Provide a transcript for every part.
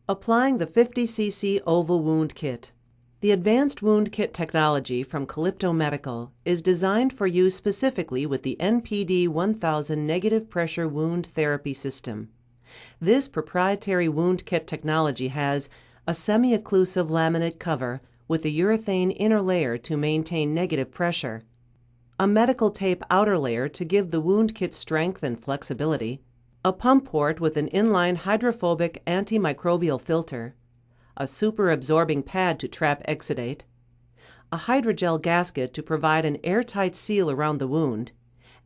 Applying the 50cc Oval Wound Kit. The Advanced Wound Kit technology from Calypto Medical is designed for use specifically with the NPD 1000 Negative Pressure Wound Therapy System. This proprietary wound kit technology has a semi-occlusive laminate cover with a urethane inner layer to maintain negative pressure, a medical tape outer layer to give the wound kit strength and flexibility, a pump port with an inline hydrophobic antimicrobial filter, a super-absorbing pad to trap exudate, a hydrogel gasket to provide an airtight seal around the wound,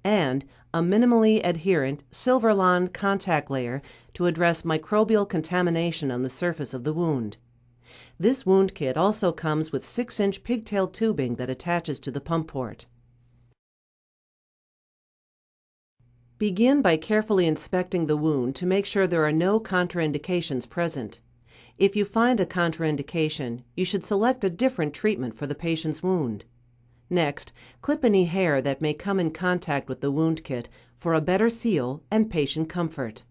and a minimally adherent Silverlon contact layer to address microbial contamination on the surface of the wound. This wound kit also comes with 6-inch pigtail tubing that attaches to the pump port. Begin by carefully inspecting the wound to make sure there are no contraindications present. If you find a contraindication, you should select a different treatment for the patient's wound. Next, clip any hair that may come in contact with the wound kit for a better seal and patient comfort.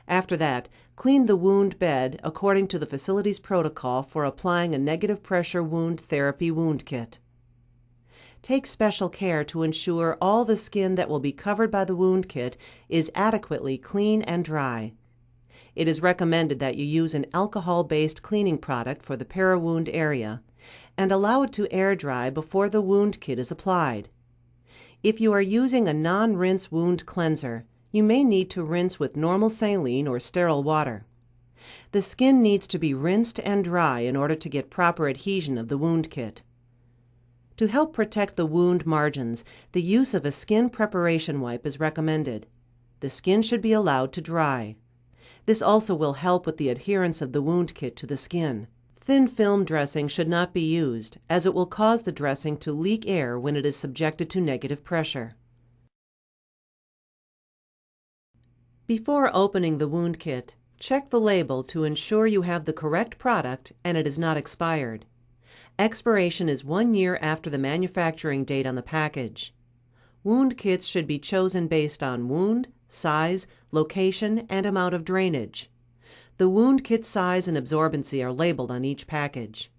After that, clean the wound bed according to the facility's protocol for applying a negative pressure wound therapy wound kit. Take special care to ensure all the skin that will be covered by the wound kit is adequately clean and dry. It is recommended that you use an alcohol-based cleaning product for the para-wound area and allow it to air dry before the wound kit is applied. If you are using a non-rinse wound cleanser, you may need to rinse with normal saline or sterile water. The skin needs to be rinsed and dry in order to get proper adhesion of the wound kit. To help protect the wound margins, the use of a skin preparation wipe is recommended. The skin should be allowed to dry. This also will help with the adherence of the wound kit to the skin. Thin film dressing should not be used, as it will cause the dressing to leak air when it is subjected to negative pressure. Before opening the wound kit, check the label to ensure you have the correct product and it is not expired. Expiration is 1 year after the manufacturing date on the package. Wound kits should be chosen based on wound, size, location, and amount of drainage. The wound kit size and absorbency are labeled on each package.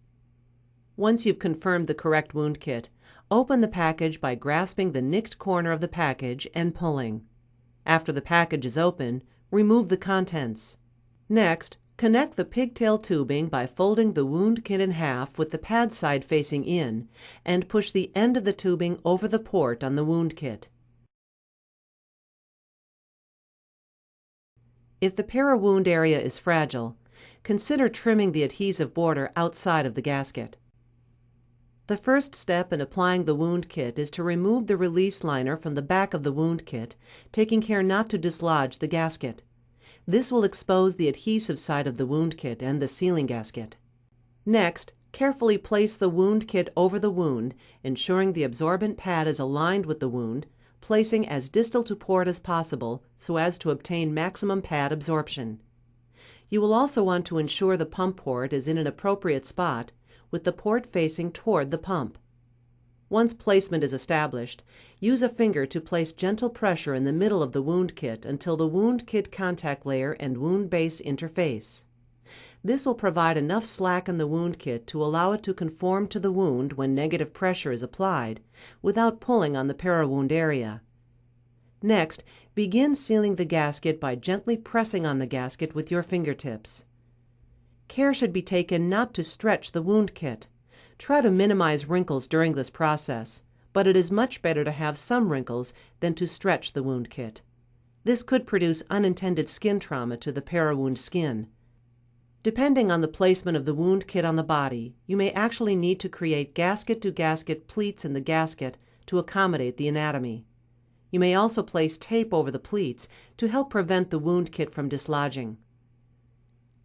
Once you've confirmed the correct wound kit, open the package by grasping the nicked corner of the package and pulling. After the package is open, remove the contents. Next, connect the pigtail tubing by folding the wound kit in half with the pad side facing in and push the end of the tubing over the port on the wound kit. If the para-wound area is fragile, consider trimming the adhesive border outside of the gasket. The first step in applying the wound kit is to remove the release liner from the back of the wound kit, taking care not to dislodge the gasket. This will expose the adhesive side of the wound kit and the sealing gasket. Next, carefully place the wound kit over the wound, ensuring the absorbent pad is aligned with the wound, placing as distal to port as possible so as to obtain maximum pad absorption. You will also want to ensure the pump port is in an appropriate spot, with the port facing toward the pump. Once placement is established, use a finger to place gentle pressure in the middle of the wound kit until the wound kit contact layer and wound base interface. This will provide enough slack in the wound kit to allow it to conform to the wound when negative pressure is applied, without pulling on the para-wound area. Next, begin sealing the gasket by gently pressing on the gasket with your fingertips. Care should be taken not to stretch the wound kit. Try to minimize wrinkles during this process, but it is much better to have some wrinkles than to stretch the wound kit. This could produce unintended skin trauma to the para-wound skin. Depending on the placement of the wound kit on the body, you may actually need to create gasket-to-gasket pleats in the gasket to accommodate the anatomy. You may also place tape over the pleats to help prevent the wound kit from dislodging.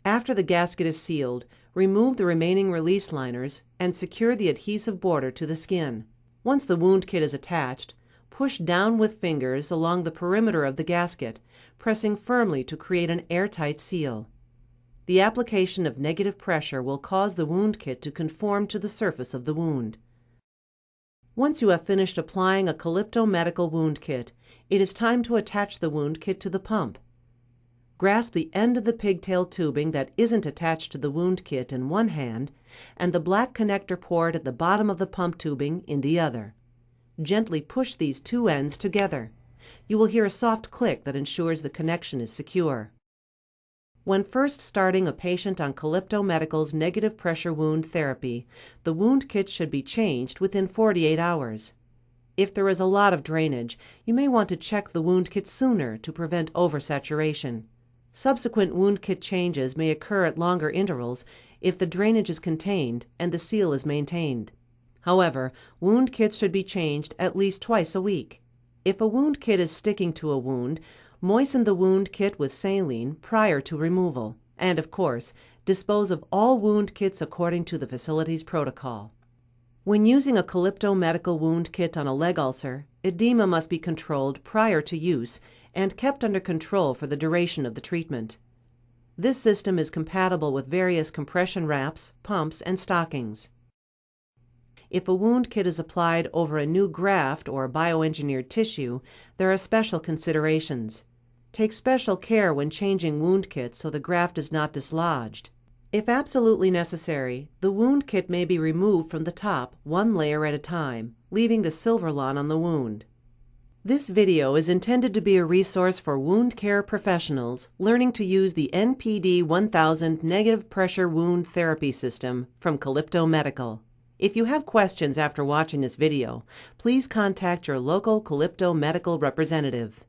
After the gasket is sealed, remove the remaining release liners and secure the adhesive border to the skin. Once the wound kit is attached, push down with fingers along the perimeter of the gasket, pressing firmly to create an airtight seal. The application of negative pressure will cause the wound kit to conform to the surface of the wound. Once you have finished applying a Calypto Medical wound kit, it is time to attach the wound kit to the pump. grasp the end of the pigtail tubing that isn't attached to the wound kit in one hand and the black connector port at the bottom of the pump tubing in the other. Gently push these two ends together. You will hear a soft click that ensures the connection is secure. When first starting a patient on Calypto Medical's negative pressure wound therapy, the wound kit should be changed within 48 hours. If there is a lot of drainage, you may want to check the wound kit sooner to prevent oversaturation. Subsequent wound kit changes may occur at longer intervals if the drainage is contained and the seal is maintained. However, wound kits should be changed at least twice a week. If a wound kit is sticking to a wound, moisten the wound kit with saline prior to removal, and of course, dispose of all wound kits according to the facility's protocol. When using a Calypto Medical wound kit on a leg ulcer, edema must be controlled prior to use and kept under control for the duration of the treatment. This system is compatible with various compression wraps, pumps, and stockings. If a wound kit is applied over a new graft or bioengineered tissue, there are special considerations. Take special care when changing wound kits so the graft is not dislodged. If absolutely necessary, the wound kit may be removed from the top one layer at a time, leaving the Silverlon on the wound. This video is intended to be a resource for wound care professionals learning to use the NPD 1000 negative pressure wound therapy system from Calypto Medical. If you have questions after watching this video, please contact your local Calypto Medical representative.